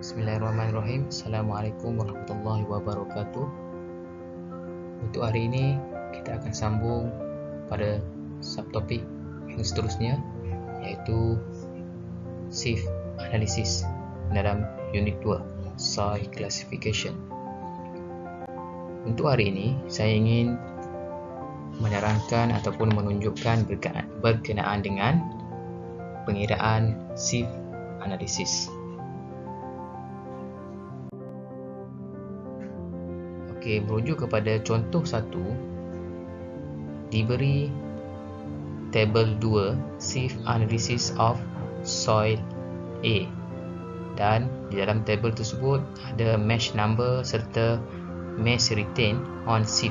Bismillahirrahmanirrahim. Assalamualaikum warahmatullahi wabarakatuh. Untuk hari ini kita akan sambung pada subtopik yang seterusnya, iaitu SIF Analysis dalam unit 2 Soil Classification. Untuk hari ini saya ingin menerangkan ataupun menunjukkan berkenaan dengan pengiraan SIF Analysis. Okey, merujuk kepada contoh 1, diberi tabel 2 SIF Analysis of Soil A, dan di dalam tabel tersebut ada mesh number serta mesh retain on SIF.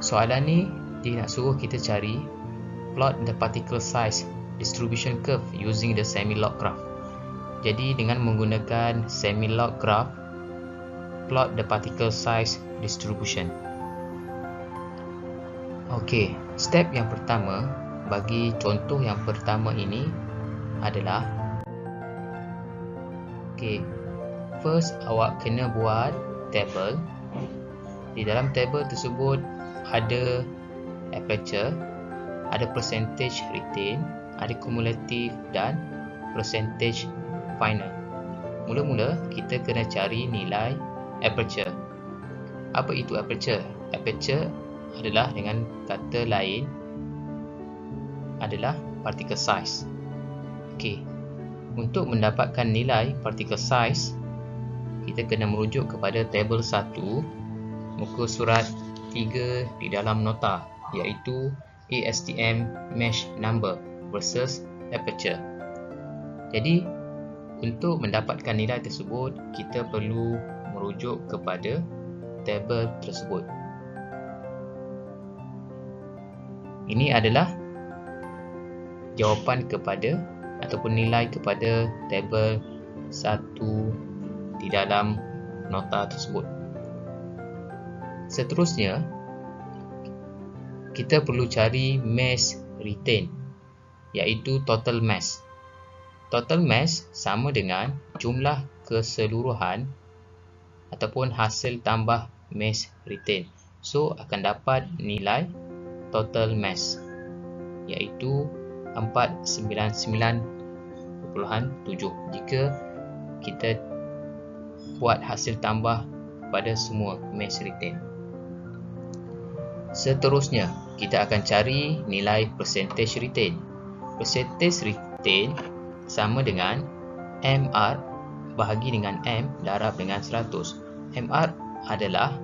Soalan ni dia nak suruh kita cari plot the particle size distribution curve using the semi-log graph. Jadi dengan menggunakan semi-log graph, plot the particle size distribution. Okey, step yang pertama bagi contoh yang pertama ini adalah, first awak kena buat table. Di dalam table tersebut ada aperture, ada percentage retain, ada cumulative dan percentage final. Mula-mula kita kena cari nilai aperture. Apa itu aperture? Aperture adalah, dengan kata lain, adalah particle size. Okey. Untuk mendapatkan nilai particle size, kita kena merujuk kepada tabel 1 muka surat 3 di dalam nota, iaitu ASTM mesh number versus aperture. Jadi untuk mendapatkan nilai tersebut, kita perlu merujuk kepada tabel tersebut. Ini adalah jawapan kepada ataupun nilai kepada tabel 1 di dalam nota tersebut. Seterusnya, kita perlu cari mesh retain, iaitu total mass. Total mass sama dengan jumlah keseluruhan ataupun hasil tambah mesh retain. So akan dapat nilai total mass, iaitu 499.7 jika kita buat hasil tambah pada semua mesh retain. Seterusnya, kita akan cari nilai percentage retain. Percentage retain sama dengan MR bahagi dengan M darab dengan 100. MR adalah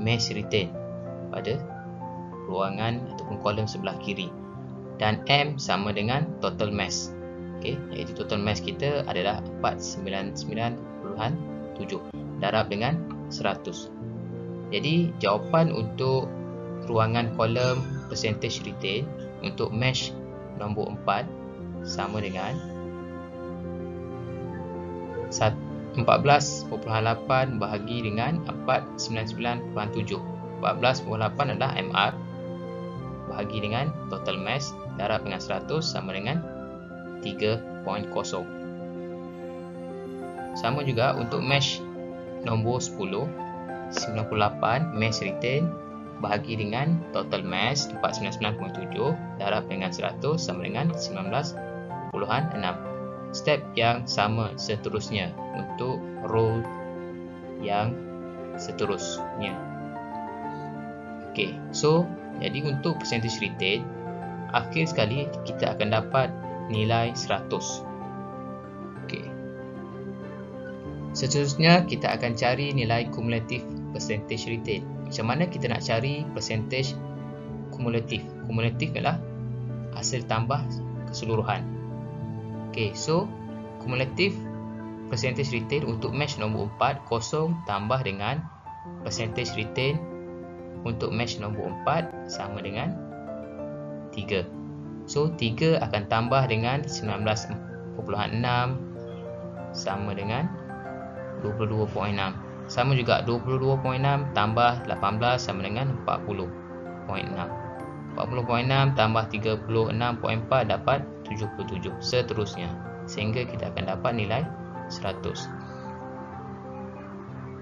mesh retain pada ruangan ataupun kolom sebelah kiri, dan M sama dengan total mass. Okey, iaitu total mass kita adalah 499.7 darab dengan 100. Jadi jawapan untuk ruangan kolom percentage retain untuk mesh nombor 4 sama dengan 14.8 bahagi dengan 499.7. 14.8 adalah MR bahagi dengan total mass darab dengan 100 sama dengan 3.0. Sama juga untuk mesh nombor 10, 98 mesh retain bahagi dengan total mass 499.7 darab dengan 100 sama dengan 19.6. Step yang sama seterusnya untuk row yang seterusnya. Okey, so jadi untuk percentage retain, akhir sekali kita akan dapat nilai 100. Okey. Seterusnya kita akan cari nilai cumulative percentage retain. Macam mana kita nak cari percentage cumulative? Cumulative adalah hasil tambah keseluruhan. Okey, so cumulative percentage retain untuk mesh nombor 4, 0 tambah dengan percentage retain untuk mesh nombor 4 sama dengan 3. So 3 akan tambah dengan 19.6 sama dengan 22.6. Sama juga 22.6 tambah 18 sama dengan 40.6. 40.6 tambah 36.4 dapat 77. Seterusnya. sehingga kita akan dapat nilai 100.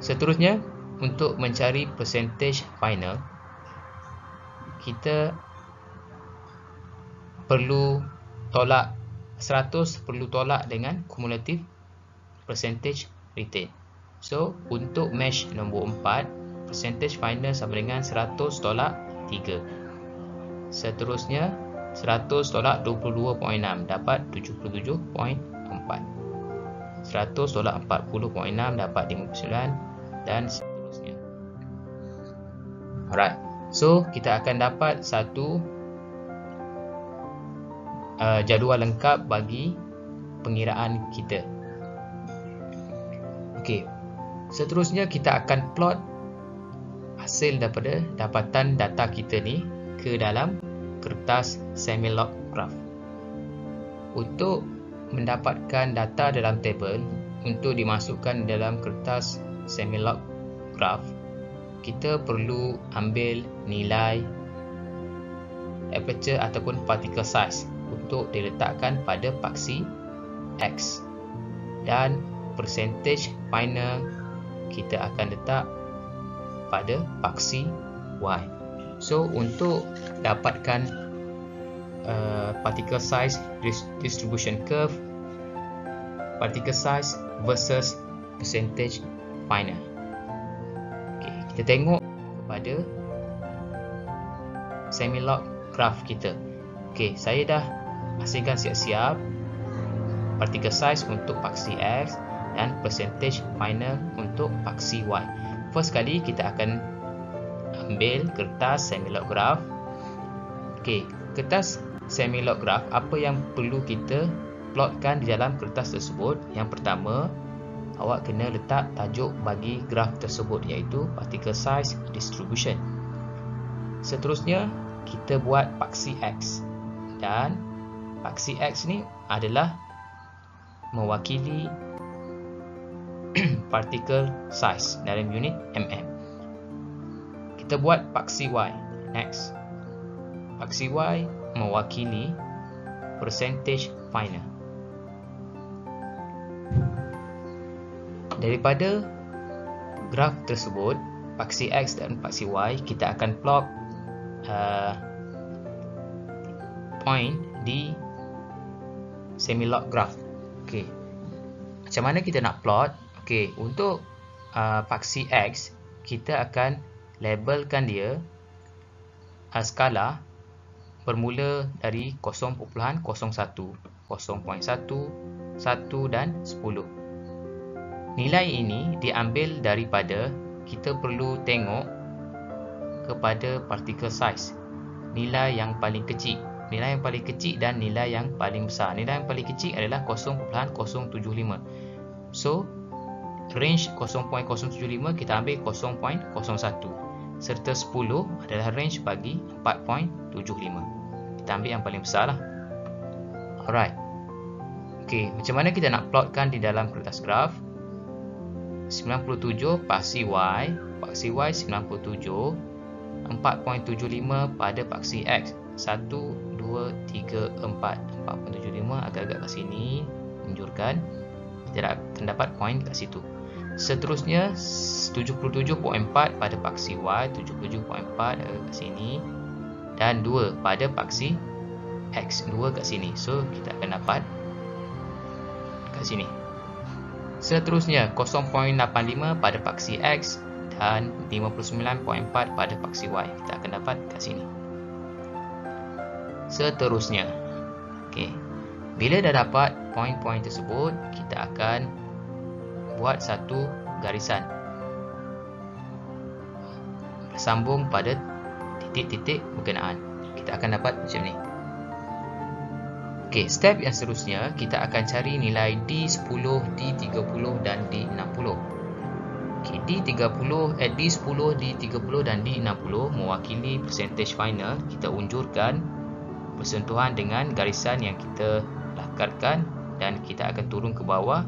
Seterusnya, untuk mencari percentage final, kita perlu tolak 100 perlu tolak dengan cumulative percentage retain. So, untuk mesh nombor 4, percentage final sama dengan 100 tolak 3. Seterusnya, 100 tolak 22.6 dapat 77.4. 100 tolak 40.6 dapat 59 dan seterusnya. Alright. So, kita akan dapat satu jadual lengkap bagi pengiraan kita. Okey. Seterusnya kita akan plot hasil daripada dapatan data kita ni ke dalam kertas semi-log graph. Untuk mendapatkan data dalam table untuk dimasukkan dalam kertas semi-log graph, kita perlu ambil nilai aperture ataupun particle size untuk diletakkan pada paksi X, dan percentage final kita akan letak pada paksi Y. So, untuk dapatkan particle size distribution curve, particle size versus percentage final. Okay, kita tengok kepada semi-log graph kita. Okay, saya dah hasilkan siap-siap particle size untuk paksi X dan percentage final untuk paksi Y. First kali kita akan ambil kertas semi-log graph. Okey, kertas semi-log graph, apa yang perlu kita plotkan di dalam kertas tersebut? Yang pertama, awak kena letak tajuk bagi graf tersebut, iaitu particle size distribution. Seterusnya, kita buat paksi X, dan paksi X ni adalah mewakili particle size dalam unit mm. Kita buat paksi Y. Next, paksi Y mewakili percentage final. Daripada graf tersebut, paksi X dan paksi Y, kita akan plot point di semi-log graph. Okey, macam mana kita nak plot? Okey, untuk paksi X, kita akan labelkan dia skala bermula dari 0.01, 0.1, 1 dan 10. Nilai ini diambil daripada, kita perlu tengok kepada particle size, nilai yang paling kecil. Nilai yang paling kecil dan nilai yang paling besar. Nilai yang paling kecil adalah 0.075. So, range 0.075 kita ambil 0.01, serta 10 adalah range bagi 4.75. Kita ambil yang paling besar lah. Alright. Okey, macam mana kita nak plotkan di dalam kertas graf? 97 paksi Y, paksi Y 97, 4.75 pada paksi X, 1, 2, 3, 4, 4.75 agak-agak kat sini, tunjukkan. Kita akan dapat point kat situ. Seterusnya 77.4 pada paksi Y, 77.4 kat sini, dan 2 pada paksi X, 2 kat sini. So kita akan dapat kat sini. Seterusnya 0.85 pada paksi X dan 59.4 pada paksi Y, kita akan dapat kat sini. Seterusnya, okey, bila dah dapat poin-poin tersebut, kita akan buat satu garisan bersambung pada titik-titik berkenaan. Kita akan dapat macam ni. Okey, step yang seterusnya, kita akan cari nilai D10, D30 dan D60. Okey, D10, D30 dan D60 mewakili percentage final. Kita unjurkan bersentuhan dengan garisan yang kita lakarkan, dan kita akan turun ke bawah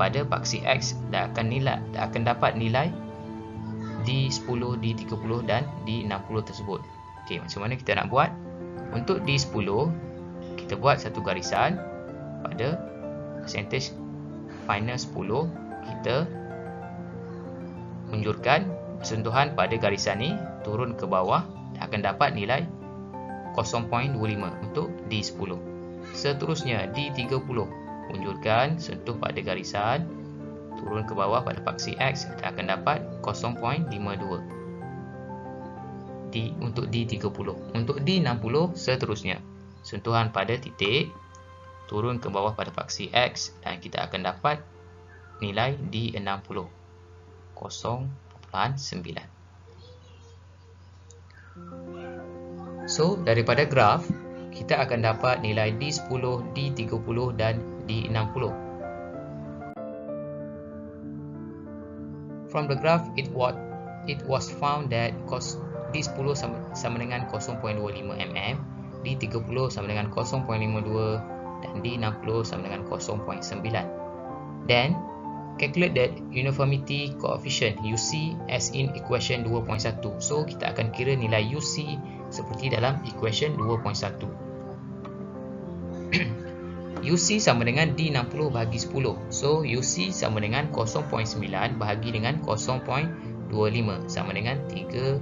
pada paksi X, dan akan dapat nilai D10, D30 dan D60 tersebut. Okey, macam mana kita nak buat? Untuk D10, kita buat satu garisan, pada percentage final 10, kita unjurkan sentuhan pada garisan ni turun ke bawah dan akan dapat nilai 0.25 untuk D10. Seterusnya D30, unjurkan sentuh pada garisan turun ke bawah pada paksi X dan akan dapat 0.52 untuk D30. Untuk D60 seterusnya, sentuhan pada titik turun ke bawah pada paksi X dan kita akan dapat nilai D60 0.9. So, daripada graf kita akan dapat nilai D10, D30 dan D60. From the graph, it was found that D10 sama dengan 0.25 mm, D30 sama dengan 0.52 dan D60 sama dengan 0.9. Then, calculate the uniformity coefficient UC as in equation 2.1. So, kita akan kira nilai UC seperti dalam equation 2.1. UC sama dengan D60 bahagi 10. So, UC sama dengan 0.9 bahagi dengan 0.25 sama dengan 3.6.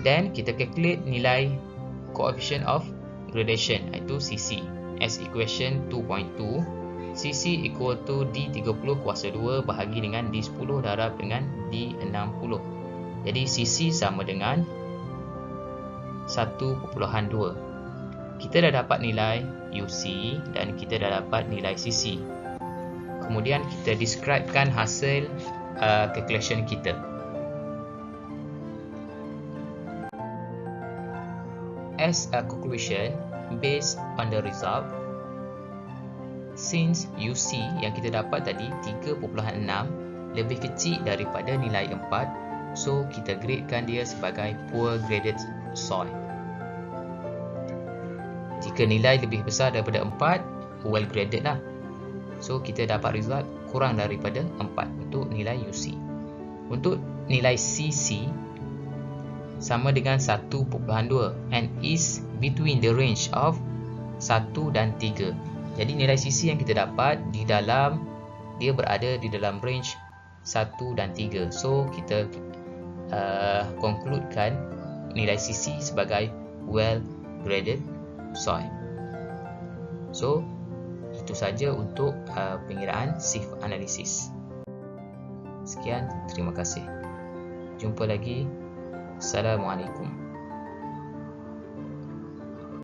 Dan kita calculate nilai coefficient of gradation iaitu CC as equation 2.2. CC equal to D30 kuasa 2 bahagi dengan D10 darab dengan D60. Jadi CC sama dengan 1.2. Kita dah dapat nilai UC dan kita dah dapat nilai CC. Kemudian kita describekan hasil calculation kita. As a conclusion, based on the result, since UC yang kita dapat tadi 3.6 lebih kecil daripada nilai 4, so kita gradekan dia sebagai poor graded soil. Jika nilai lebih besar daripada 4, well graded lah. So kita dapat result kurang daripada 4 untuk nilai UC. Untuk nilai CC sama dengan 1.2 and is between the range of 1 dan 3. Jadi nilai CC yang kita dapat dia berada di dalam range 1 dan 3. So kita concludekan nilai CC sebagai well graded soil. So itu saja untuk pengiraan SIF analisis. Sekian, terima kasih. Jumpa lagi. Assalamualaikum.